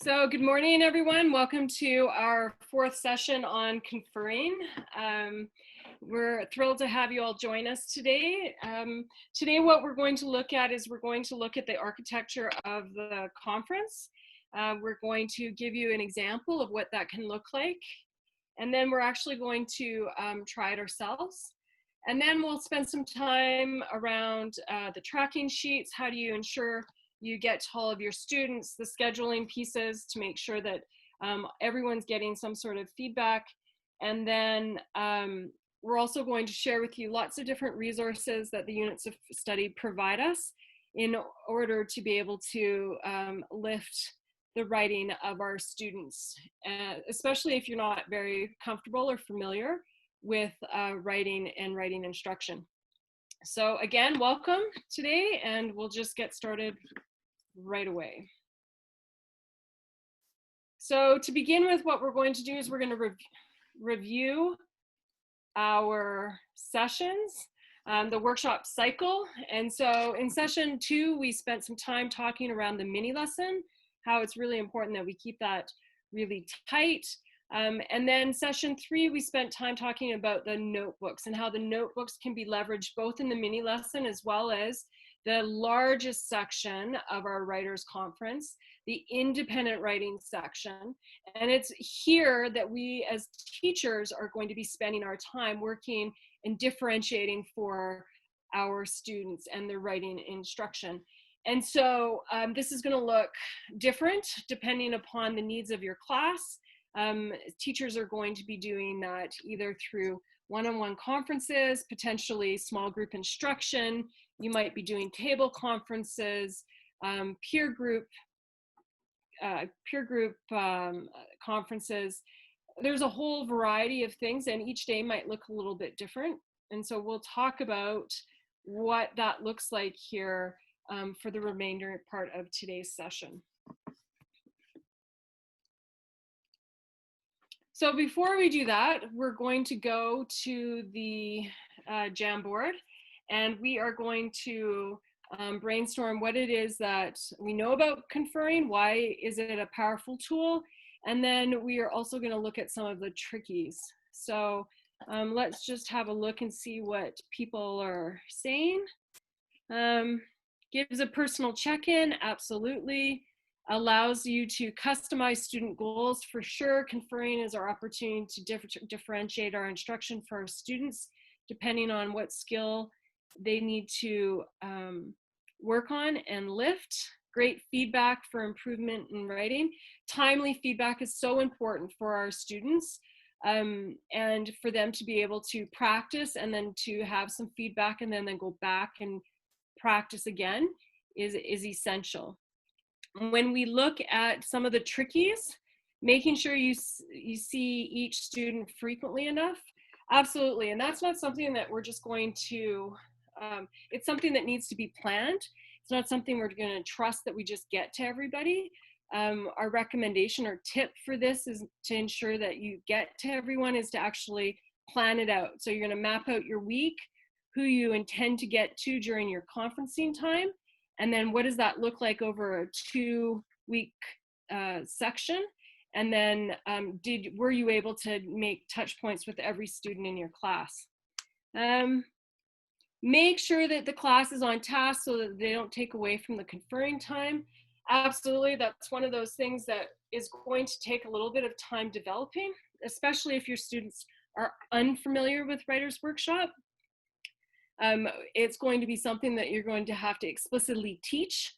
So good morning, everyone. Welcome to our fourth session on conferring. We're thrilled to have you all join us today. Today what we're going to look at is the architecture of the conference. We're going to give you an example of what that can look like. And then we're actually going to try it ourselves. And then we'll spend some time around the tracking sheets. How do you ensure you get to all of your students, the scheduling pieces to make sure that everyone's getting some sort of feedback. And then we're also going to share with you lots of different resources that the units of study provide us in order to be able to lift the writing of our students, especially if you're not very comfortable or familiar with writing and writing instruction. So again, welcome today, and we'll just get started right away. So to begin with, what we're going to do is we're going to review our sessions, the workshop cycle. And so in session 2, we spent some time talking around the mini lesson, how it's really important that we keep that really tight. And then session 3, we spent time talking about the notebooks and how the notebooks can be leveraged both in the mini lesson as well as the largest section of our writers conference, the independent writing section. And it's here that we as teachers are going to be spending our time working and differentiating for our students and their writing instruction. And so this is going to look different depending upon the needs of your class. Teachers are going to be doing that either through one-on-one conferences, potentially small group instruction. You might be doing table conferences, peer group conferences. There's a whole variety of things, and each day might look a little bit different. And so we'll talk about what that looks like here for the remainder part of today's session. So before we do that, we're going to go to the Jamboard, and we are going to brainstorm what it is that we know about conferring, why is it a powerful tool, and then we are also going to look at some of the trickies. So let's just have a look and see what people are saying. Gives a personal check-in, absolutely. Allows you to customize student goals, for sure. Conferring is our opportunity to differentiate our instruction for our students, depending on what skill they need to work on and lift. Great feedback for improvement in writing. Timely feedback is so important for our students, and for them to be able to practice and then to have some feedback and then go back and practice again is essential. When we look at some of the trickies, making sure you see each student frequently enough, absolutely. And that's not something that we're just going to, it's something that needs to be planned. It's not something we're going to trust that we just get to everybody. Our recommendation or tip for this is to ensure that you get to everyone is to actually plan it out. So you're going to map out your week, who you intend to get to during your conferencing time, and then what does that look like over a 2-week section? And then were you able to make touch points with every student in your class? Make sure that the class is on task so that they don't take away from the conferring time. Absolutely, that's one of those things that is going to take a little bit of time developing, especially if your students are unfamiliar with Writers Workshop. It's going to be something that you're going to have to explicitly teach.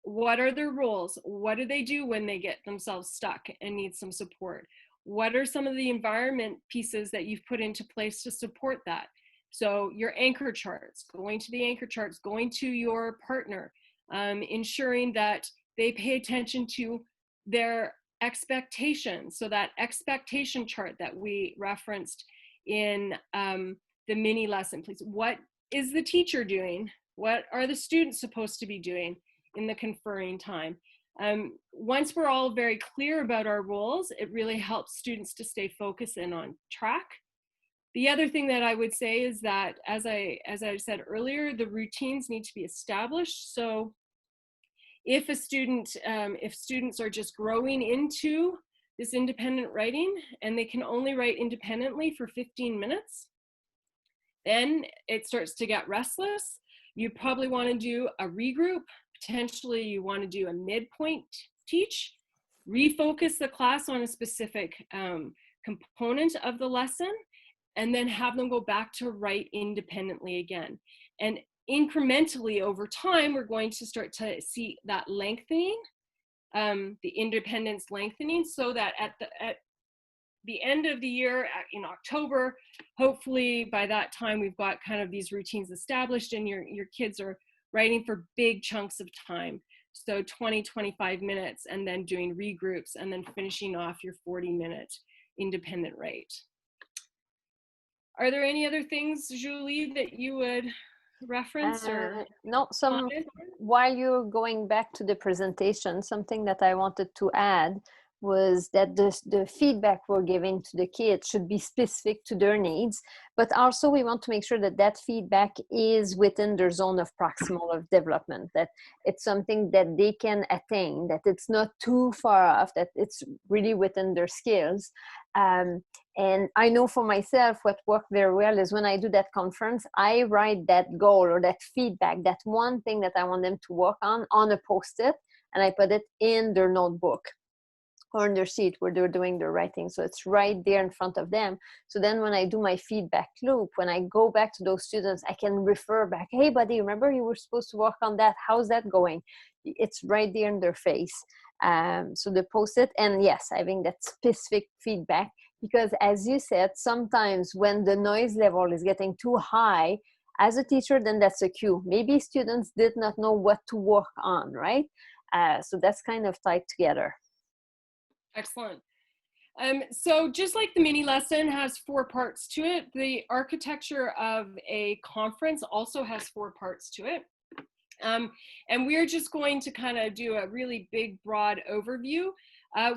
What are their roles? What do they do when they get themselves stuck and need some support? What are some of the environment pieces that you've put into place to support that? So your anchor charts, going to the anchor charts, going to your partner, ensuring that they pay attention to their expectations. So that expectation chart that we referenced in the mini lesson, please. What is the teacher doing? What are the students supposed to be doing in the conferring time? Once we're all very clear about our roles, it really helps students to stay focused and on track. The other thing that I would say is that, as I said earlier, the routines need to be established. So If if students are just growing into this independent writing and they can only write independently for 15 minutes, then it starts to get restless. You probably want to do a regroup. Potentially you want to do a midpoint teach, refocus the class on a specific component of the lesson, and then have them go back to write independently again. And incrementally over time, we're going to start to see that lengthening, the independence lengthening, so that at the end of the year in October, hopefully by that time we've got kind of these routines established and your kids are writing for big chunks of time. So 20, 25 minutes, and then doing regroups, and then finishing off your 40-minute independent write. Are there any other things, Julie, that you would reference or no, comment? while you're going back to the presentation, something that I wanted to add was that the feedback we're giving to the kids should be specific to their needs, but also we want to make sure that that feedback is within their zone of proximal of development, that it's something that they can attain, that it's not too far off, that it's really within their skills. And I know for myself what worked very well is when I do that conference, I write that goal or that feedback, that one thing that I want them to work on a Post-it, and I put it in their notebook or in their seat where they're doing their writing. So it's right there in front of them. So then when I do my feedback loop, when I go back to those students, I can refer back, hey buddy, remember you were supposed to work on that? How's that going? It's right there in their face. So the Post-it, and yes, having that specific feedback, because as you said, sometimes when the noise level is getting too high, as a teacher, then that's a cue. Maybe students did not know what to work on, right? So that's kind of tied together. Excellent. So just like the mini lesson has 4 parts to it, the architecture of a conference also has 4 parts to it. And we're just going to kind of do a really big, broad overview.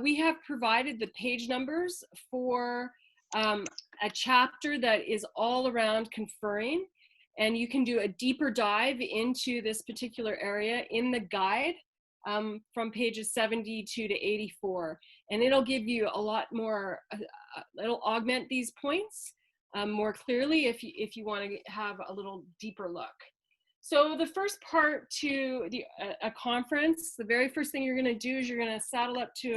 We have provided the page numbers for a chapter that is all around conferring, and you can do a deeper dive into this particular area in the guide from pages 72 to 84, and it'll give you a lot more, it'll augment these points more clearly if you want to have a little deeper look. So the first part to a conference, the very first thing you're going to do is you're going to saddle up to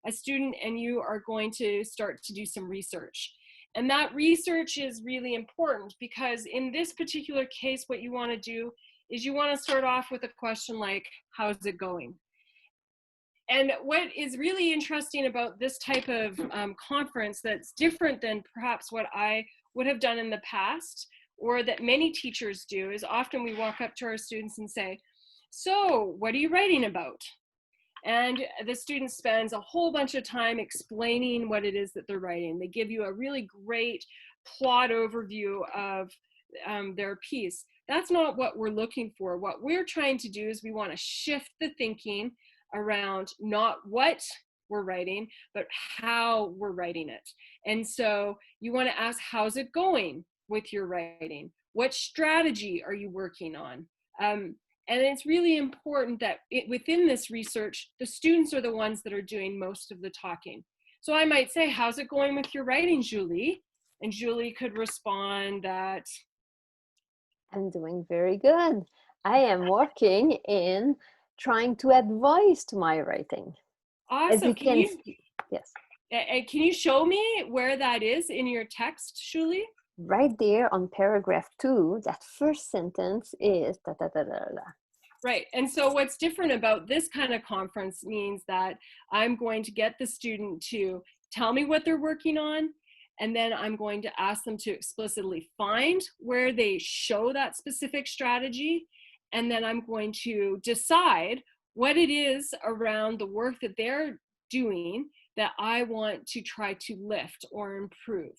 a student and you are going to start to do some research. And that research is really important because in this particular case, what you want to do is you want to start off with a question like, how's it going? And what is really interesting about this type of conference that's different than perhaps what I would have done in the past, or that many teachers do, is often we walk up to our students and say, so what are you writing about? And the student spends a whole bunch of time explaining what it is that they're writing. They give you a really great plot overview of their piece. That's not what we're looking for. What we're trying to do is we want to shift the thinking around not what we're writing, but how we're writing it. And so you want to ask, how's it going with your writing? What strategy are you working on? And it's really important that within this research, the students are the ones that are doing most of the talking. So I might say, how's it going with your writing, Julie? And Julie could respond that, I'm doing very good. I am working in trying to add voice to my writing. awesome. As you can see, yes. Can you show me where that is in your text, Julie? Right there on paragraph 2, that first sentence is da, da, da, da, da. Right. And so what's different about this kind of conference means that I'm going to get the student to tell me what they're working on, and then I'm going to ask them to explicitly find where they show that specific strategy, and then I'm going to decide what it is around the work that they're doing that I want to try to lift or improve.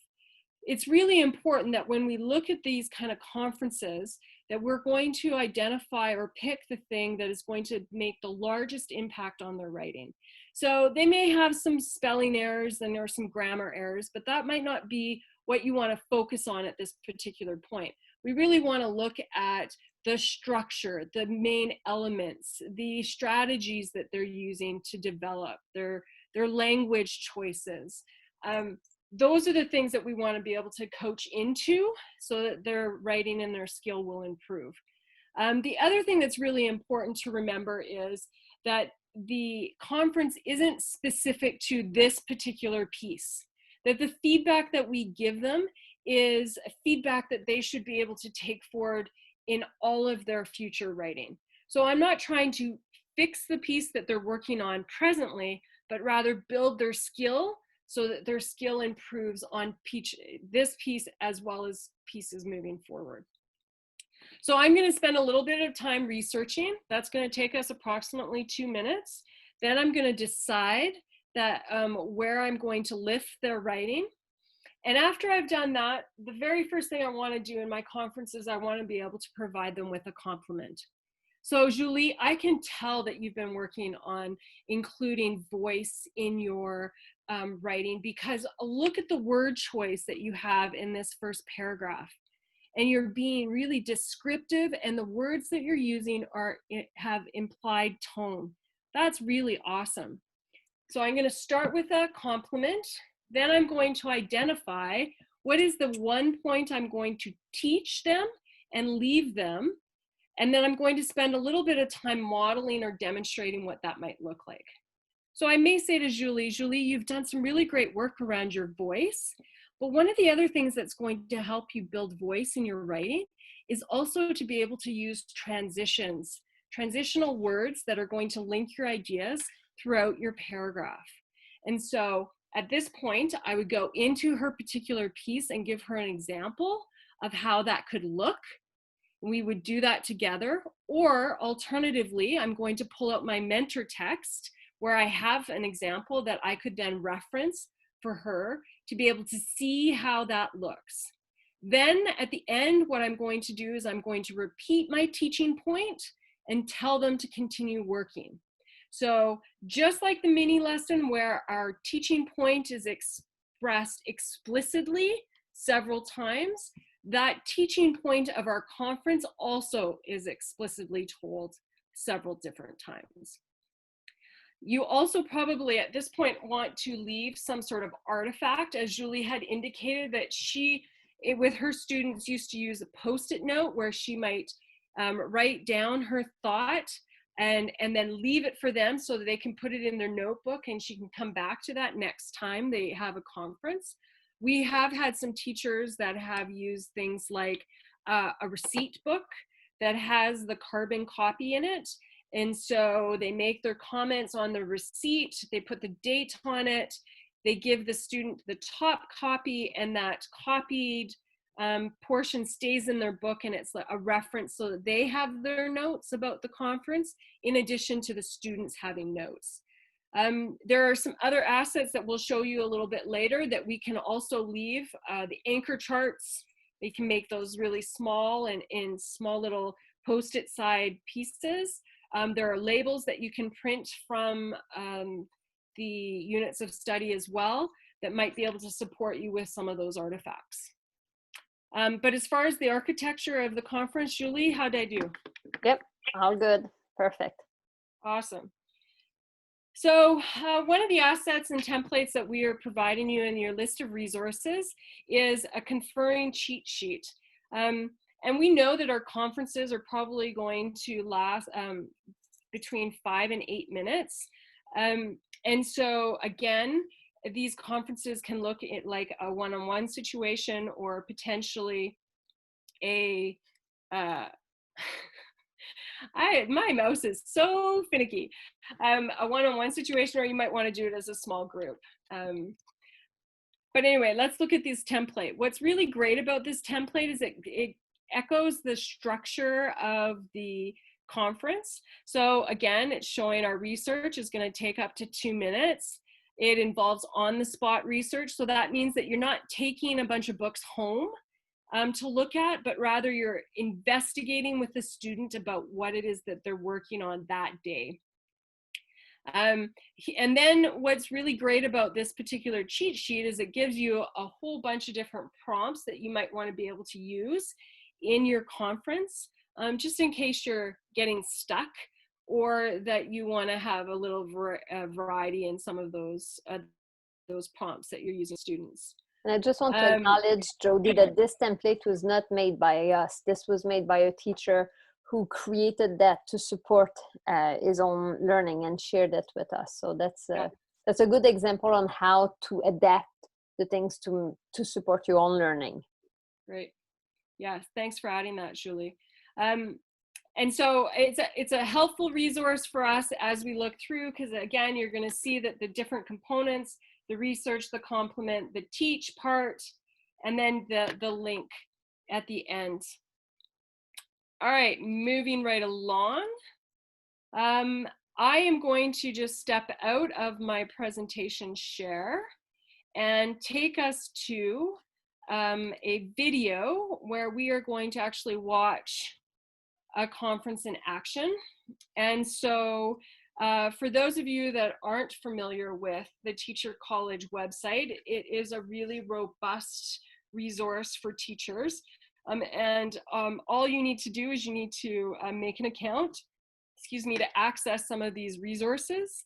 It's really important that when we look at these kind of conferences, that we're going to identify or pick the thing that is going to make the largest impact on their writing. So they may have some spelling errors and there are some grammar errors, but that might not be what you want to focus on at this particular point. We really want to look at the structure, the main elements, the strategies that they're using to develop, their language choices. Those are the things that we want to be able to coach into so that their writing and their skill will improve. The other thing that's really important to remember is that the conference isn't specific to this particular piece, that the feedback that we give them is feedback that they should be able to take forward in all of their future writing. So I'm not trying to fix the piece that they're working on presently, but rather build their skill so that their skill improves on this piece as well as pieces moving forward. So I'm going to spend a little bit of time researching. That's going to take us approximately 2 minutes. Then I'm going to decide that where I'm going to lift their writing. And after I've done that, the very first thing I want to do in my conferences, I want to be able to provide them with a compliment. So Julie, I can tell that you've been working on including voice in your writing, because look at the word choice that you have in this first paragraph. And you're being really descriptive, and the words that you're using have implied tone. That's really awesome. So I'm going to start with a compliment. Then I'm going to identify what is the one point I'm going to teach them and leave them. And then I'm going to spend a little bit of time modeling or demonstrating what that might look like. So I may say to Julie, you've done some really great work around your voice, but one of the other things that's going to help you build voice in your writing is also to be able to use transitions, transitional words that are going to link your ideas throughout your paragraph. And so at this point, I would go into her particular piece and give her an example of how that could look. We would do that together. Or alternatively, I'm going to pull out my mentor text where I have an example that I could then reference for her to be able to see how that looks. Then at the end, what I'm going to do is I'm going to repeat my teaching point and tell them to continue working. So just like the mini lesson where our teaching point is expressed explicitly several times, that teaching point of our conference also is explicitly told several different times. You also probably at this point want to leave some sort of artifact, as Julie had indicated that she, with her students, used to use a Post-it note where she might write down her thought and then leave it for them so that they can put it in their notebook and she can come back to that next time they have a conference. We have had some teachers that have used things like a receipt book that has the carbon copy in it. And so they make their comments on the receipt, they put the date on it, they give the student the top copy, and that copied portion stays in their book, and it's a reference so that they have their notes about the conference in addition to the students having notes. There are some other assets that we'll show you a little bit later that we can also leave. The anchor charts, they can make those really small and in small little post-it side pieces. There are labels that you can print from the units of study as well that might be able to support you with some of those artifacts. But as far as the architecture of the conference, Julie, how did I do? Yep, all good, perfect. Awesome. So one of the assets and templates that we are providing you in your list of resources is a conferring cheat sheet. And we know that our conferences are probably going to last between 5 and 8 minutes. And so again, these conferences can look at like a one-on-one situation or potentially a, my mouse is so finicky. A one-on-one situation, or you might want to do it as a small group. But anyway, let's look at this template. What's really great about this template is it echoes the structure of the conference. So again, it's showing our research is going to take up to 2 minutes. It involves on-the-spot research. So that means that you're not taking a bunch of books home to look at, but rather you're investigating with the student about what it is that they're working on that day. And then what's really great about this particular cheat sheet is it gives you a whole bunch of different prompts that you might want to be able to use in your conference. just in case you're getting stuck or that you want to have a little variety in some of those prompts that you're using students. And I just want to acknowledge, Jody, that this template was not made by us. This was made by a teacher who created that to support his own learning and shared it with us. So that's a good example on how to adapt the things to support your own learning. Great. Yes, thanks for adding that, Julie. And so it's a helpful resource for us as we look through, because again, you're going to see that the different components, the research, the complement, the teach part, and then the link at the end. All right, moving right along. I am going to just step out of my presentation share and take us to a video where we are going to actually watch a conference in action. And so for those of you that aren't familiar with the Teacher College website, it is a really robust resource for teachers. All you need to do is you need to make an account, to access some of these resources.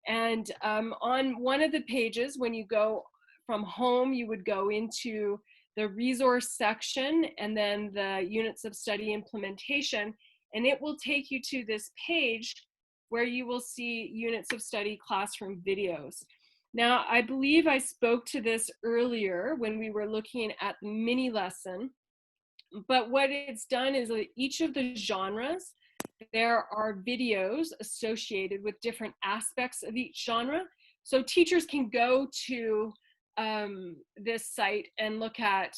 And on one of the pages, when you go from home, you would go into the resource section and then the units of study implementation, and it will take you to this page where you will see units of study classroom videos. Now, I believe I spoke to this earlier when we were looking at the mini lesson, but what it's done is that each of the genres, there are videos associated with different aspects of each genre. So teachers can go to this site and look at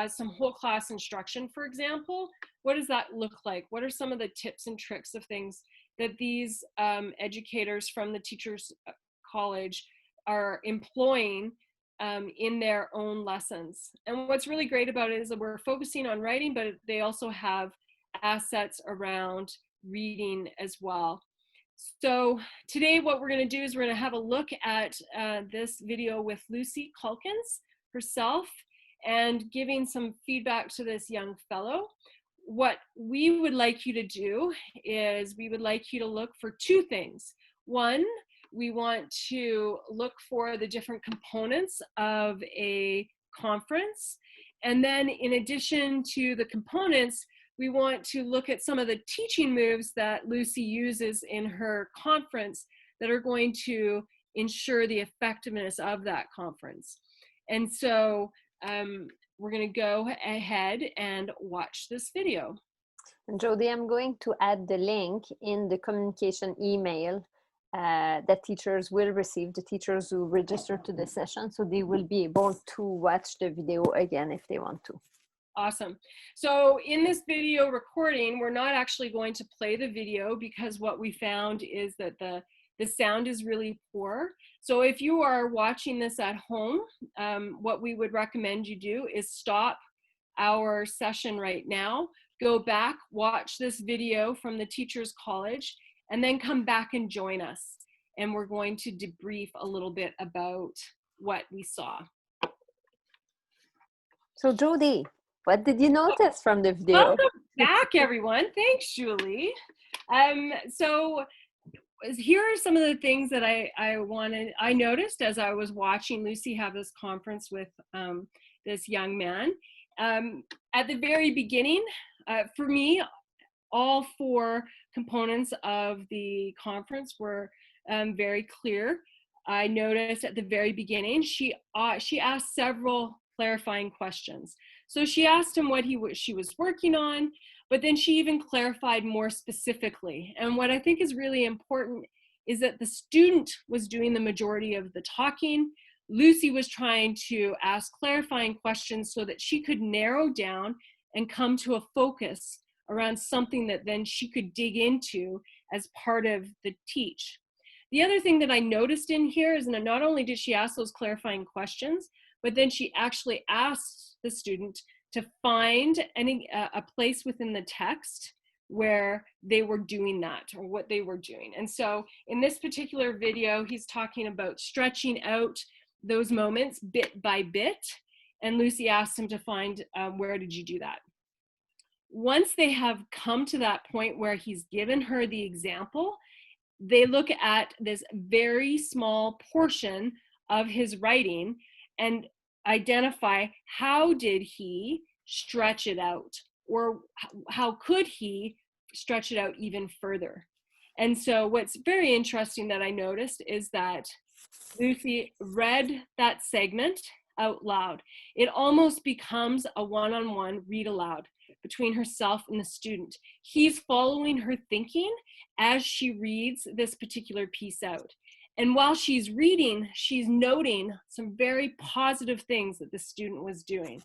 some whole class instruction, for example. What does that look like? What are some of the tips and tricks of things that these educators from the Teachers College are employing in their own lessons? And what's really great about it is that we're focusing on writing, but they also have assets around reading as well. So today what we're going to do is we're going to have a look at this video with Lucy Calkins herself and giving some feedback to this young fellow. What we would like you to do is we would like you to look for two things. One, we want to look for the different components of a conference. And then in addition to the components, we want to look at some of the teaching moves that Lucy uses in her conference that are going to ensure the effectiveness of that conference. And so we're going to go ahead and watch this video. And Jody, I'm going to add the link in the communication email that teachers will receive, the teachers who register to the session, so they will be able to watch the video again if they want to. Awesome. So in this video recording, we're not actually going to play the video because what we found is that the sound is really poor. So if you are watching this at home, what we would recommend you do is stop our session right now, go back, watch this video from the Teachers College, and then come back and join us. And we're going to debrief a little bit about what we saw. So Jody, what did you notice from the video? Welcome back, everyone. Thanks, Julie. So here are some of the things that I noticed as I was watching Lucy have this conference with this young man. At the very beginning, for me, all four components of the conference were very clear. I noticed at the very beginning, she asked several clarifying questions. So she asked him what she was working on, but then she even clarified more specifically. And what I think is really important is that the student was doing the majority of the talking. Lucy was trying to ask clarifying questions so that she could narrow down and come to a focus around something that then she could dig into as part of the teach. The other thing that I noticed in here is that not only did she ask those clarifying questions, but then she actually asked the student to find a place within the text where they were doing that or what they were doing. And so in this particular video, he's talking about stretching out those moments bit by bit. And Lucy asked him to find where did you do that? once they have come to that point where he's given her the example, they look at this very small portion of his writing and identify how did he stretch it out, or how could he stretch it out even further. And so what's very interesting that I noticed is that Lucy read that segment out loud. It almost becomes a one-on-one read aloud between herself and the student. He's following her thinking as she reads this particular piece out. And while she's reading, she's noting some very positive things that the student was doing.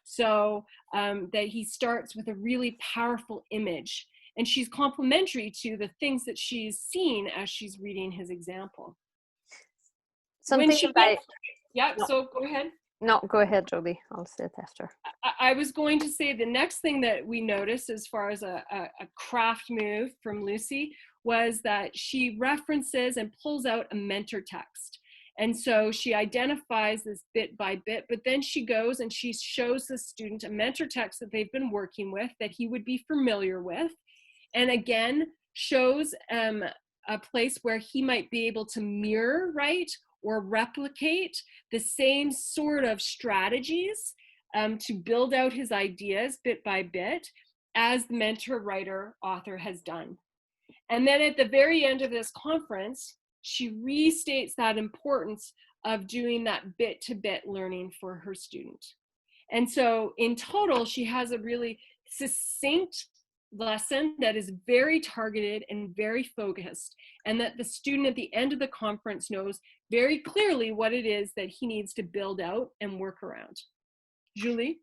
So that he starts with a really powerful image, and she's complimentary to the things that she's seen as she's reading his example. When Something she that gets, yeah, no, so go ahead. no, go ahead, Jody. I'll say it after. I was going to say the next thing that we noticed as far as a craft move from Lucy was that she references and pulls out a mentor text. And so she identifies this bit by bit, but then she goes and she shows the student a mentor text that they've been working with that he would be familiar with. And again, shows a place where he might be able to mirror, right, or replicate the same sort of strategies to build out his ideas bit by bit as the mentor, writer, author has done. And then at the very end of this conference, she restates that importance of doing that bit-to-bit learning for her student. And so in total, she has a really succinct lesson that is very targeted and very focused, and that the student at the end of the conference knows very clearly what it is that he needs to build out and work around. Julie?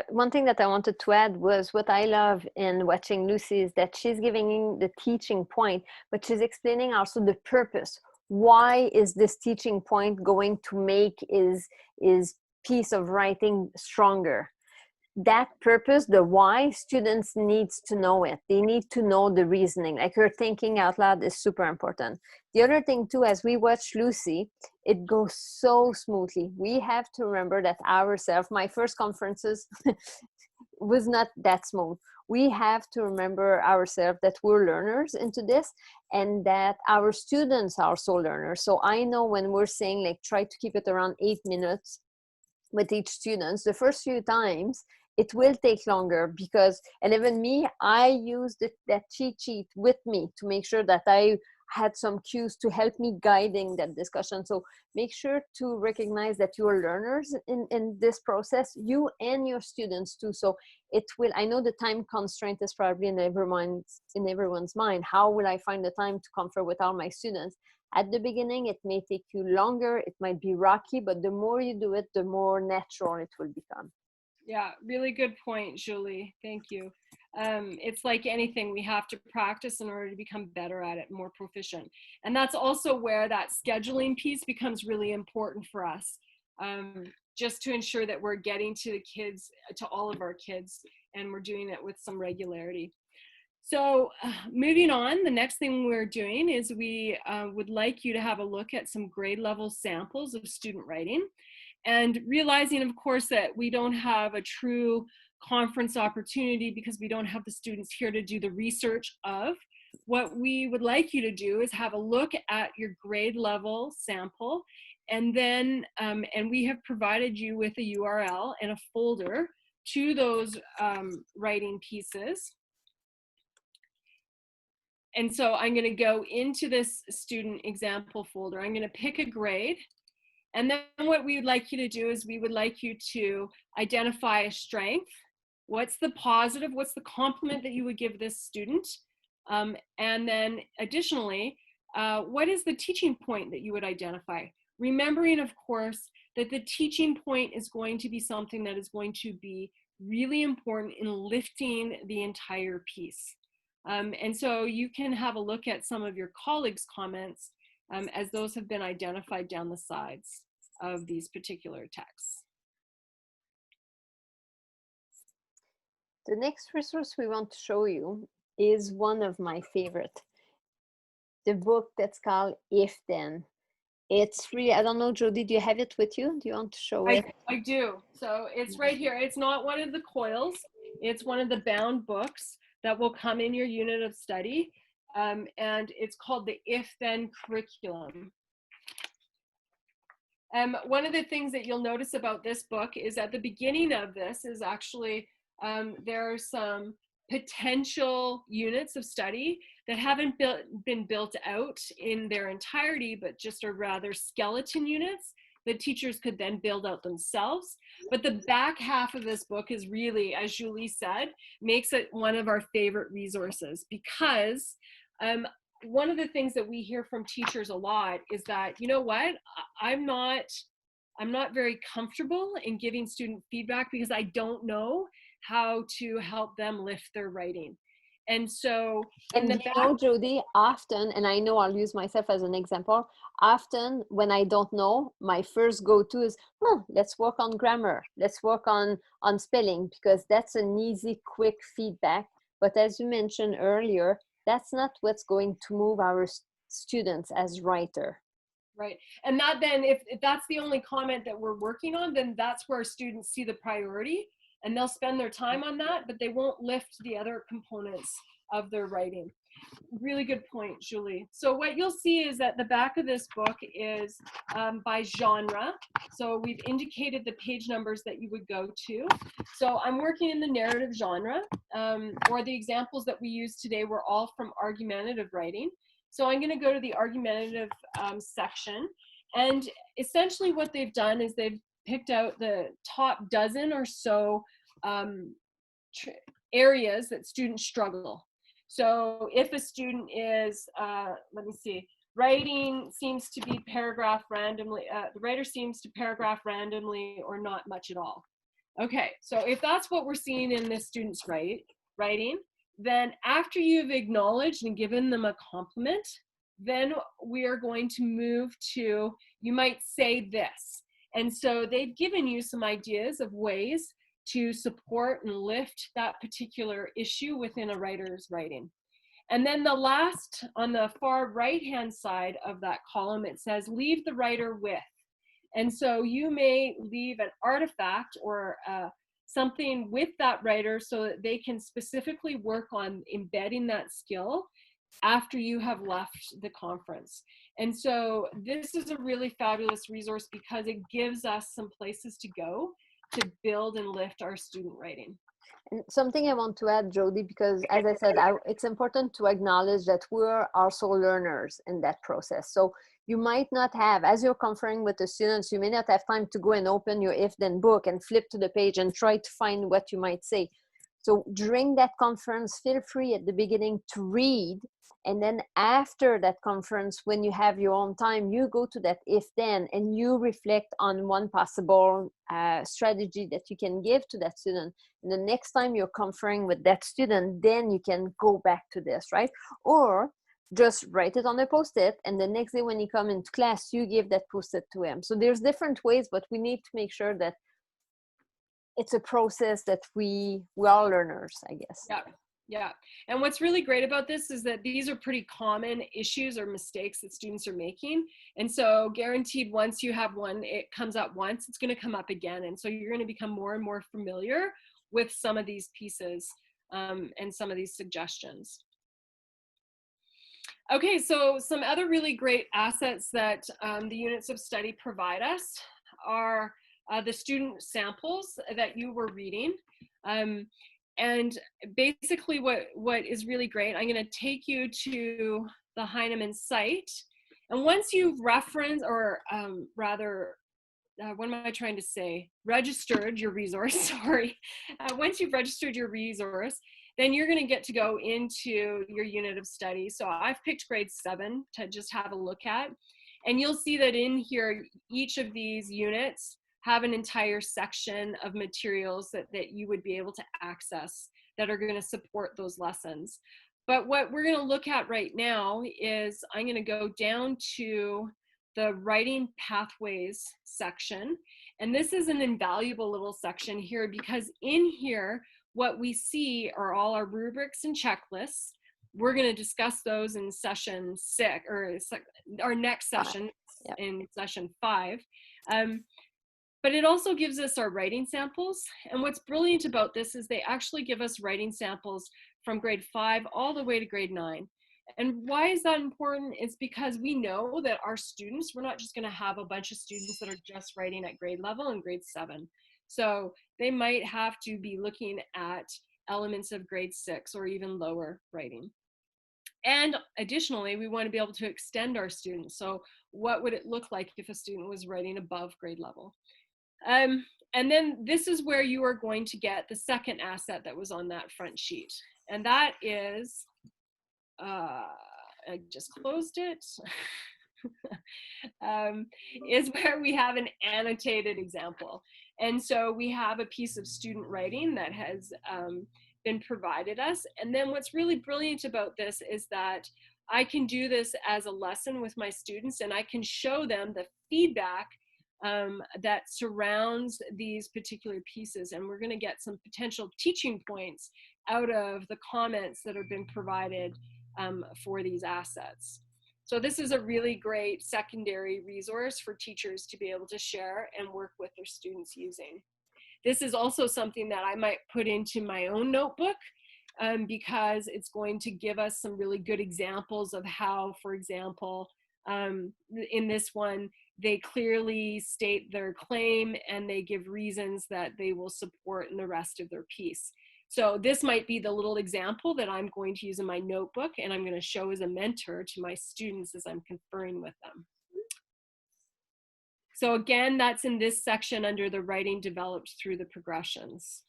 One thing that I wanted to add was what I love in watching Lucy is that she's giving the teaching point, but she's explaining also the purpose. Why is this teaching point going to make his piece of writing stronger? That purpose, the why, students needs to know it. They need to know the reasoning. Like her thinking out loud is super important. The other thing too, as we watch Lucy, it goes so smoothly. We have to remember that ourselves, my first conferences was not that smooth. We have to remember ourselves that we're learners into this, and that our students are also learners. So I know when we're saying like try to keep it around 8 minutes with each student, the first few times it will take longer because, and even me, I used that cheat sheet with me to make sure that I had some cues to help me guiding that discussion. So make sure to recognize that you are learners in this process, you and your students too. So it will, I know the time constraint is probably in everyone's mind. How will I find the time to confer with all my students? At the beginning, it may take you longer, it might be rocky, but the more you do it, the more natural it will become. Yeah, really good point, Julie. Thank you. It's like anything, we have to practice in order to become better at it, more proficient. And that's also where that scheduling piece becomes really important for us, just to ensure that we're getting to the kids, to all of our kids, and we're doing it with some regularity. So moving on, the next thing we're doing is we would like you to have a look at some grade level samples of student writing, and realizing, of course, that we don't have a true conference opportunity because we don't have the students here to do the research of. What we would like you to do is have a look at your grade level sample, and then and we have provided you with a URL and a folder to those writing pieces. And so I'm going to go into this student example folder. I'm going to pick a grade. And then what we would like you to do is we would like you to identify a strength. What's the positive? What's the compliment that you would give this student? And then additionally, what is the teaching point that you would identify? Remembering, of course, that the teaching point is going to be something that is going to be really important in lifting the entire piece. And so you can have a look at some of your colleagues' comments as those have been identified down the sides of these particular texts. The next resource we want to show you is one of my favorite. The book that's called If Then. It's really, I don't know, Jody, do you have it with you? Do you want to show it? I do. So it's right here. It's not one of the coils. It's one of the bound books that will come in your unit of study, and it's called the If-Then Curriculum. One of the things that you'll notice about this book is at the beginning of this is actually there are some potential units of study that haven't been built out in their entirety, but just are rather skeleton units that teachers could then build out themselves. But the back half of this book is really, as Julie said, makes it one of our favorite resources, because one of the things that we hear from teachers a lot is that, you know what, I'm not very comfortable in giving student feedback because I don't know how to help them lift their writing. And so in And the you back, know, Jody, often, and I know I'll use myself as an example, often when I don't know, my first go-to is, let's work on grammar. Let's work on spelling, because that's an easy, quick feedback. But as you mentioned earlier, that's not what's going to move our students as writer. right. And that then, if that's the only comment that we're working on, then that's where students see the priority and they'll spend their time on that, but they won't lift the other components of their writing. Really good point, Julie. So what you'll see is that the back of this book is by genre. So we've indicated the page numbers that you would go to. So I'm working in the narrative genre, or the examples that we used today were all from argumentative writing. So I'm going to go to the argumentative section. And essentially what they've done is they've picked out the top dozen or so areas that students struggle. So if a student is, let me see, writing seems to be paragraph randomly, the writer seems to paragraph randomly or not much at all. Okay, so if that's what we're seeing in this student's writing, then after you've acknowledged and given them a compliment, then we are going to move to, you might say this. And so they've given you some ideas of ways to support and lift that particular issue within a writer's writing. And then the last, on the far right-hand side of that column, it says, leave the writer with. And so you may leave an artifact or something with that writer so that they can specifically work on embedding that skill after you have left the conference. And so this is a really fabulous resource because it gives us some places to go to build and lift our student writing. And something I want to add, Jody, because as I said, it's important to acknowledge that we're also learners in that process. So you might not have, as you're conferring with the students, you may not have time to go and open your if-then book and flip to the page and try to find what you might say. So during that conference, feel free at the beginning to read. And then after that conference, when you have your own time, you go to that if-then and you reflect on one possible strategy that you can give to that student. And the next time you're conferring with that student, then you can go back to this, right? Or just write it on a post-it, and the next day when you come into class, you give that post-it to him. So there's different ways, but we need to make sure that it's a process that we are learners, I guess. Yeah. Yeah. And what's really great about this is that these are pretty common issues or mistakes that students are making. And so guaranteed, once you have one, it comes up once, it's going to come up again. And so you're going to become more and more familiar with some of these pieces and some of these suggestions. Okay, so some other really great assets that the units of study provide us are the student samples that you were reading. And basically what is really great, I'm going to take you to the Heinemann site. And once you've referenced, or rather, what am I trying to say? Registered your resource, sorry. Once you've registered your resource, then you're going to get to go into your unit of study. So I've picked grade 7 to just have a look at. And you'll see that in here, each of these units have an entire section of materials that you would be able to access that are going to support those lessons. But what we're going to look at right now is I'm going to go down to the writing pathways section. And this is an invaluable little section here because in here, what we see are all our rubrics and checklists. We're going to discuss those in session 6, or our next session in session 5. But it also gives us our writing samples. And what's brilliant about this is they actually give us writing samples from grade 5 all the way to grade 9. And why is that important? It's because we know that our students, we're not just going to have a bunch of students that are just writing at grade level in grade 7. So they might have to be looking at elements of grade 6 or even lower writing. And additionally, we want to be able to extend our students. So what would it look like if a student was writing above grade level? And then this is where you are going to get the second asset that was on that front sheet. And that is, I just closed it, is where we have an annotated example. And so we have a piece of student writing that has been provided us. And then what's really brilliant about this is that I can do this as a lesson with my students, and I can show them the feedback that surrounds these particular pieces. And we're going to get some potential teaching points out of the comments that have been provided for these assets. So this is a really great secondary resource for teachers to be able to share and work with their students using. This is also something that I might put into my own notebook because it's going to give us some really good examples of how, for example, in this one, they clearly state their claim and they give reasons that they will support in the rest of their piece. So this might be the little example that I'm going to use in my notebook and I'm going to show as a mentor to my students as I'm conferring with them. So again, that's in this section under the writing developed through the progressions.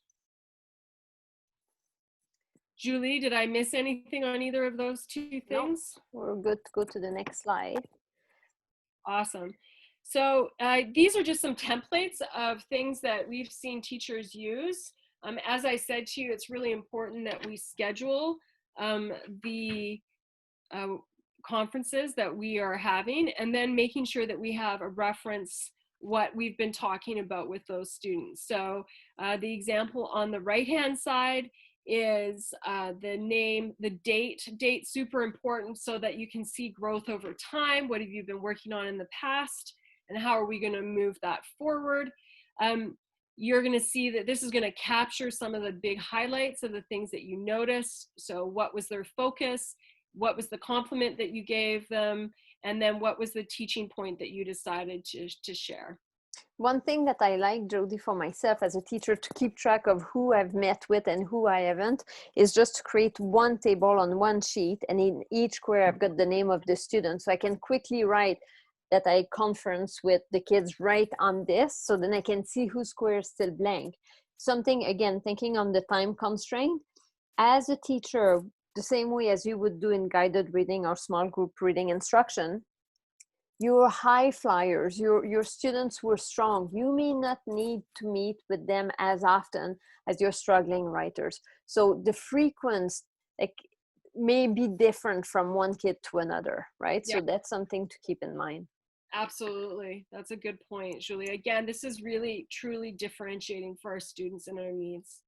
Julie, did I miss anything on either of those two things? No, we're good to go to the next slide. Awesome. So these are just some templates of things that we've seen teachers use. As I said to you, it's really important that we schedule the conferences that we are having, and then making sure that we have a reference what we've been talking about with those students. So the example on the right-hand side is the name, the date. Date super important so that you can see growth over time. What have you been working on in the past, and how are we going to move that forward? You're going to see that this is going to capture some of the big highlights of the things that you notice. So what was their focus? What was the compliment that you gave them? And then what was the teaching point that you decided to share? One thing that I like, Jody, for myself as a teacher to keep track of who I've met with and who I haven't is just to create one table on one sheet, and in each square I've got the name of the student, so I can quickly write that I conference with the kids right on this, so then I can see whose square is still blank. Something, again, thinking on the time constraint, as a teacher, the same way as you would do in guided reading or small group reading instruction, your high flyers, your students who are strong, you may not need to meet with them as often as your struggling writers. So the frequency may be different from one kid to another, right? Yeah. So that's something to keep in mind. Absolutely. That's a good point, Julie. Again, this is really, truly differentiating for our students and our needs.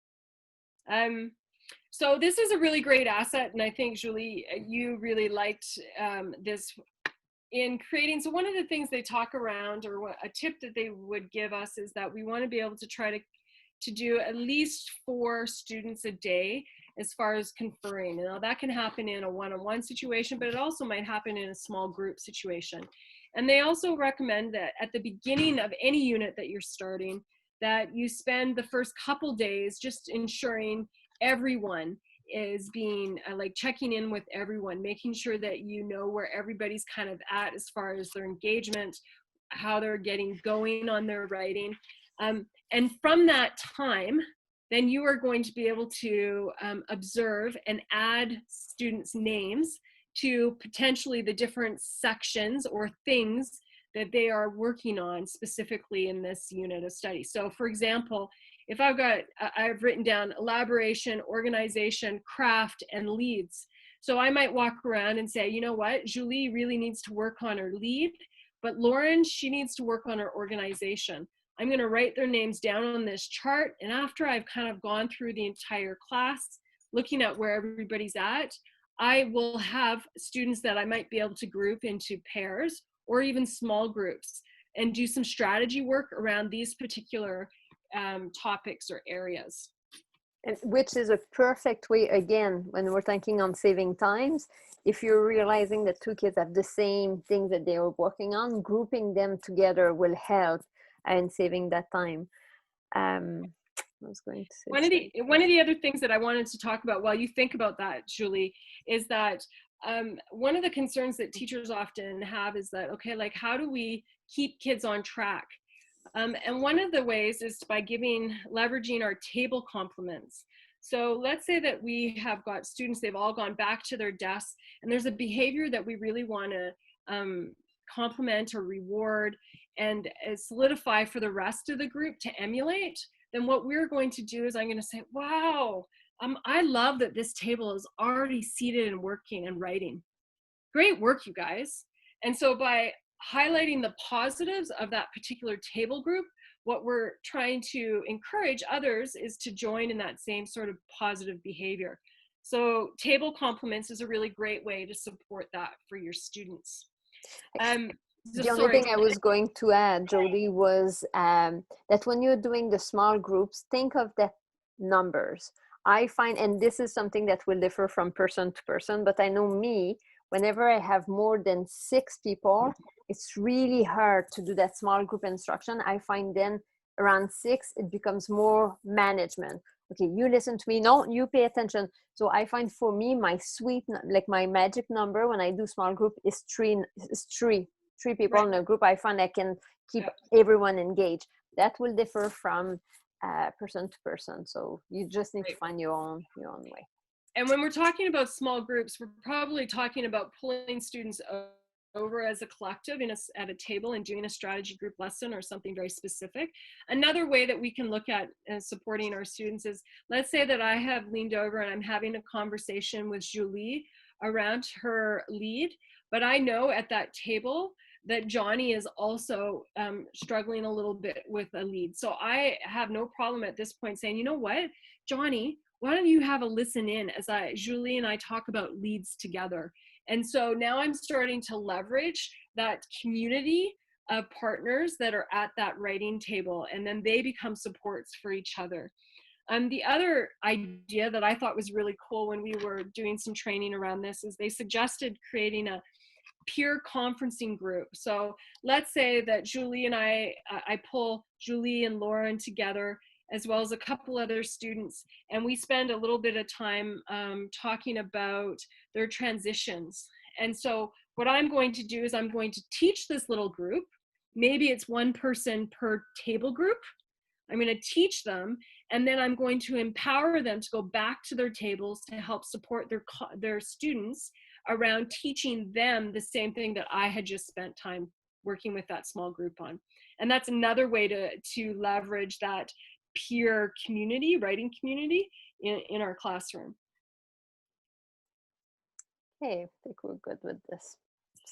So this is a really great asset. And I think, Julie, you really liked this in creating. So one of the things they talk around, or a tip that they would give us, is that we want to be able to try to do at least 4 students a day as far as conferring. Now that can happen in a one-on-one situation, but it also might happen in a small group situation. And they also recommend that at the beginning of any unit that you're starting, that you spend the first couple days just ensuring everyone is being like checking in with everyone, making sure that you know where everybody's kind of at as far as their engagement, how they're getting going on their writing. And from that time, then you are going to be able to observe and add students' names to potentially the different sections or things that they are working on specifically in this unit of study. So for example, if I've written down elaboration, organization, craft, and leads. So I might walk around and say, you know what, Julie really needs to work on her lead, but Lauren, she needs to work on her organization. I'm going to write their names down on this chart. And after I've kind of gone through the entire class, looking at where everybody's at, I will have students that I might be able to group into pairs or even small groups. and do some strategy work around these particular topics or areas. And which is a perfect way, again, when we're thinking on saving times, if you're realizing that two kids have the same things that they are working on, grouping them together will help in saving that time. I was going to say one of the other things that I wanted to talk about while you think about that, Julie, is that one of the concerns that teachers often have is that, okay, like, how do we keep kids on track? And one of the ways is by leveraging our table complements. So let's say that we have got students, they've all gone back to their desks, and there's a behavior that we really want to compliment or reward and solidify for the rest of the group to emulate. Then what we're going to do is I'm going to say, wow, I love that this table is already seated and working and writing. Great work, you guys. And so by highlighting the positives of that particular table group, what we're trying to encourage others is to join in that same sort of positive behavior. So table compliments is a really great way to support that for your students. The only thing I was going to add, Jody, was that when you're doing the small groups, think of the numbers. I find, and this is something that will differ from person to person, but I know me, whenever I have more than 6 people, it's really hard to do that small group instruction. I find then around 6, it becomes more management. Okay, you listen to me, no, you pay attention. So I find for me, my sweet, like my magic number when I do small group is 3 people right. in a group. I find I can keep everyone engaged. That will differ from person to person. So you just need to find your own way. And when we're talking about small groups, we're probably talking about pulling students over as a collective at a table and doing a strategy group lesson or something very specific. Another way that we can look at supporting our students is, let's say that I have leaned over and I'm having a conversation with Julie around her lead, but I know at that table that Johnny is also struggling a little bit with a lead. So I have no problem at this point saying, you know what, Johnny, why don't you have a listen in as Julie and I talk about leads together. And so now I'm starting to leverage that community of partners that are at that writing table, and then they become supports for each other. The other idea that I thought was really cool when we were doing some training around this is they suggested creating a peer conferencing group. So let's say that Julie and I pull Julie and Lauren together, as well as a couple other students, and we spend a little bit of time talking about their transitions. And so what I'm going to do is I'm going to teach this little group. Maybe it's 1 person per table group. I'm going to teach them, and then I'm going to empower them to go back to their tables to help support their students around teaching them the same thing that I had just spent time working with that small group on. And that's another way to leverage that peer community, writing community in our classroom. Hey, I think we're good with this.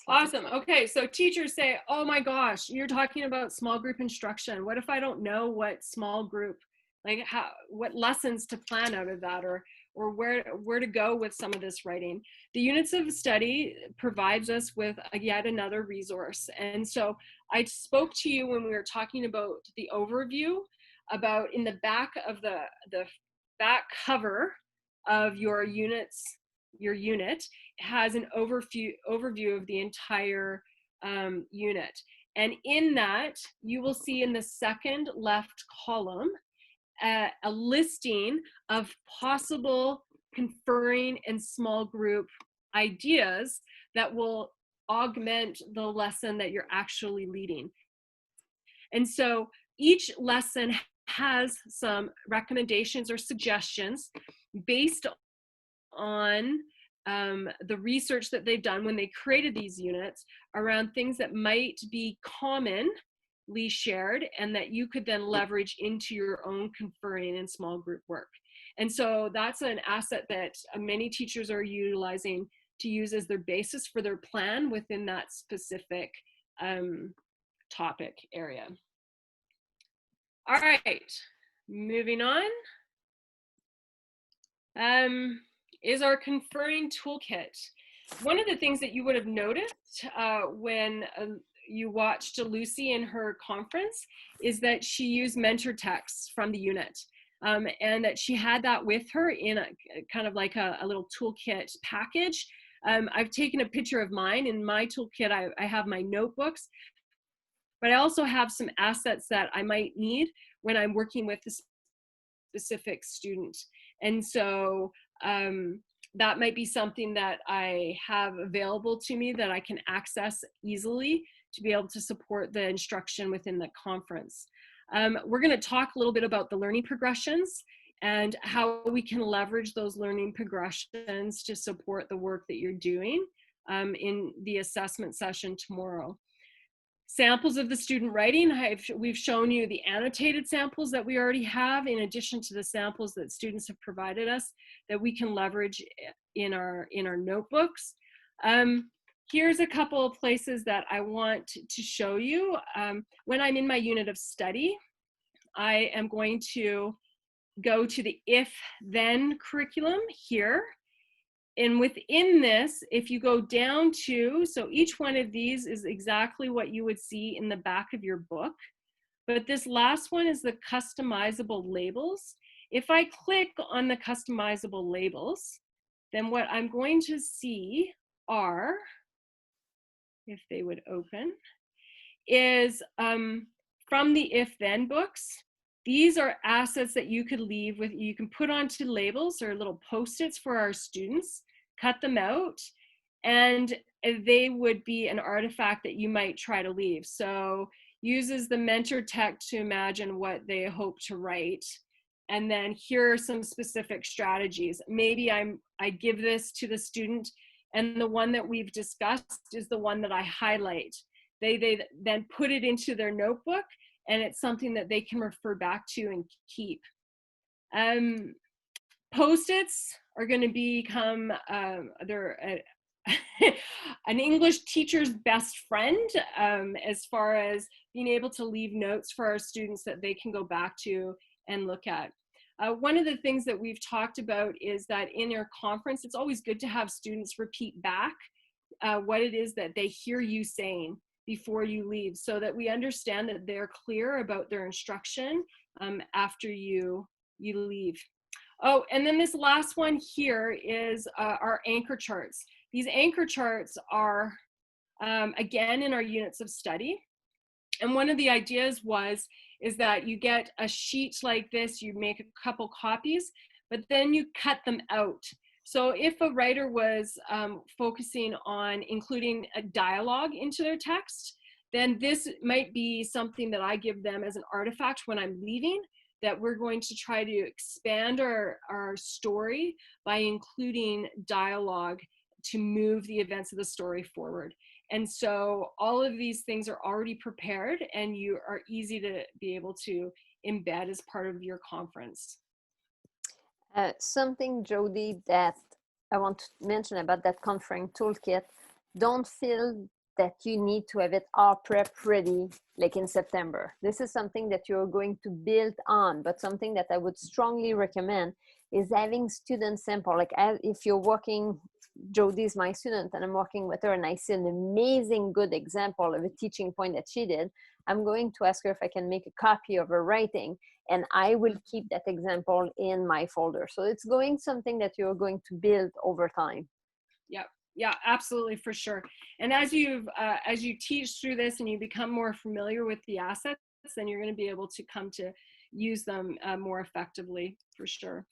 Awesome. Okay, so teachers say, oh my gosh, you're talking about small group instruction. What if I don't know what small group, like what lessons to plan out of that, or where to go with some of this writing? The Units of Study provides us with yet another resource. And so I spoke to you when we were talking about the overview, about in the back of the back cover of your unit has an overview of the entire unit. And in that, you will see in the second left column a listing of possible conferring and small group ideas that will augment the lesson that you're actually leading. And so each lesson has some recommendations or suggestions based on the research that they've done when they created these units around things that might be commonly shared and that you could then leverage into your own conferring and small group work. And so that's an asset that many teachers are utilizing to use as their basis for their plan within that specific topic area. All right, moving on. Is our conferring toolkit. One of the things that you would have noticed when you watched Lucy in her conference is that she used mentor texts from the unit. And that she had that with her in a kind of like a little toolkit package. I've taken a picture of mine. In my toolkit, I have my notebooks, but I also have some assets that I might need when I'm working with a specific student. And so that might be something that I have available to me that I can access easily to be able to support the instruction within the conference. We're going to talk a little bit about the learning progressions and how we can leverage those learning progressions to support the work that you're doing in the assessment session tomorrow. Samples of the student writing, we've shown you the annotated samples that we already have in addition to the samples that students have provided us that we can leverage in our notebooks. Here's a couple of places that I want to show you. When I'm in my unit of study, I am going to go to the if-then curriculum here. And within this, if you go down to, so each one of these is exactly what you would see in the back of your book. But this last one is the customizable labels. If I click on the customizable labels, then what I'm going to see are, if they would open, is from the if-then books. These are assets that you could leave with, you can put onto labels or little post-its for our students, cut them out, and they would be an artifact that you might try to leave. So uses the mentor text to imagine what they hope to write. And then here are some specific strategies. Maybe I give this to the student, and the one that we've discussed is the one that I highlight. They then put it into their notebook, and it's something that they can refer back to and keep. Post-its are going to become they're an English teacher's best friend as far as being able to leave notes for our students that they can go back to and look at. One of the things that we've talked about is that in your conference, it's always good to have students repeat back what it is that they hear you saying before you leave, so that we understand that they're clear about their instruction after you leave. Oh, and then this last one here is our anchor charts. These anchor charts are, again, in our units of study. And one of the ideas is that you get a sheet like this, you make a couple copies, but then you cut them out. So if a writer was focusing on including a dialogue into their text, then this might be something that I give them as an artifact when I'm leaving, that we're going to try to expand our story by including dialogue to move the events of the story forward. And so all of these things are already prepared, and you are easy to be able to embed as part of your conference. Something, Jody, that I want to mention about that conferring toolkit, don't feel that you need to have it all prep ready like in September. This is something that you're going to build on, but something that I would strongly recommend is having student sample. Like if you're working, Jody is my student and I'm working with her and I see an amazing good example of a teaching point that she did, I'm going to ask her if I can make a copy of her writing, and I will keep that example in my folder. So it's going something that you're going to build over time. Yep. Yeah, absolutely, for sure. And as you teach through this and you become more familiar with the assets, then you're going to be able to come to use them more effectively, for sure.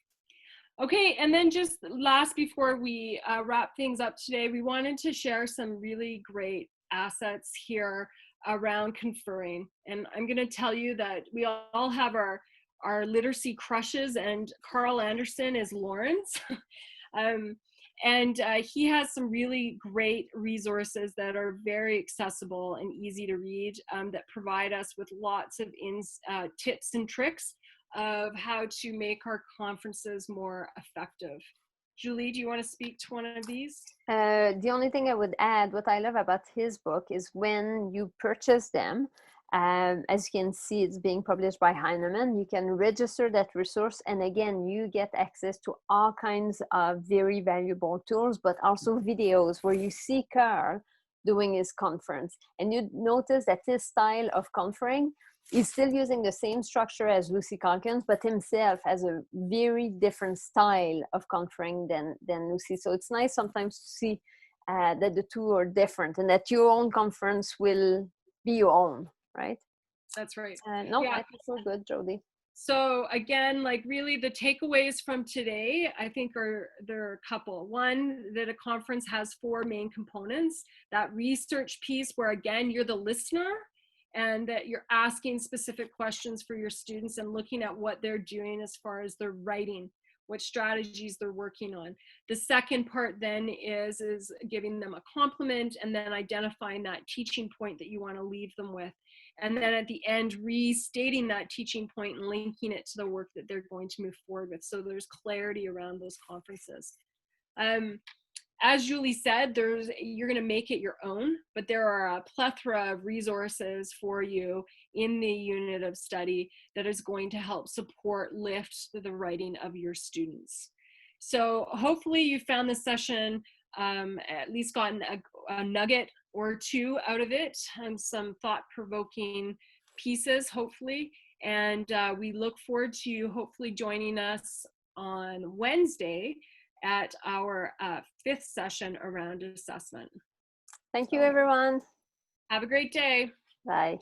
Okay, and then just last, before we wrap things up today, we wanted to share some really great assets here around conferring. And I'm going to tell you that we all have our literacy crushes, and Carl Anderson is Lawrence. And he has some really great resources that are very accessible and easy to read that provide us with lots of tips and tricks of how to make our conferences more effective. Julie, do you want to speak to one of these? The only thing I would add, what I love about his book is when you purchase them, as you can see, it's being published by Heinemann. You can register that resource, and again, you get access to all kinds of very valuable tools, but also videos where you see Carl doing his conference. And you notice that his style of conferring, he's still using the same structure as Lucy Calkins, but himself has a very different style of conferring than Lucy. So it's nice sometimes to see that the two are different and that your own conference will be your own, right? That's right. No, Yeah. I think we're good, Jody. So again, like really the takeaways from today, I think there are a couple. One, that a conference has 4 main components. That research piece where again, you're the listener and that you're asking specific questions for your students and looking at what they're doing as far as their writing, what strategies they're working on. The second part then is giving them a compliment and then identifying that teaching point that you want to leave them with. And then at the end, restating that teaching point and linking it to the work that they're going to move forward with. So there's clarity around those conferences. As Julie said, you're going to make it your own, but there are a plethora of resources for you in the unit of study that is going to help support, lift the writing of your students. So hopefully you found this session at least gotten a nugget or 2 out of it and some thought-provoking pieces, hopefully. And we look forward to you hopefully joining us on Wednesday at our 5th session around assessment. Thank you, everyone. Have a great day. Bye.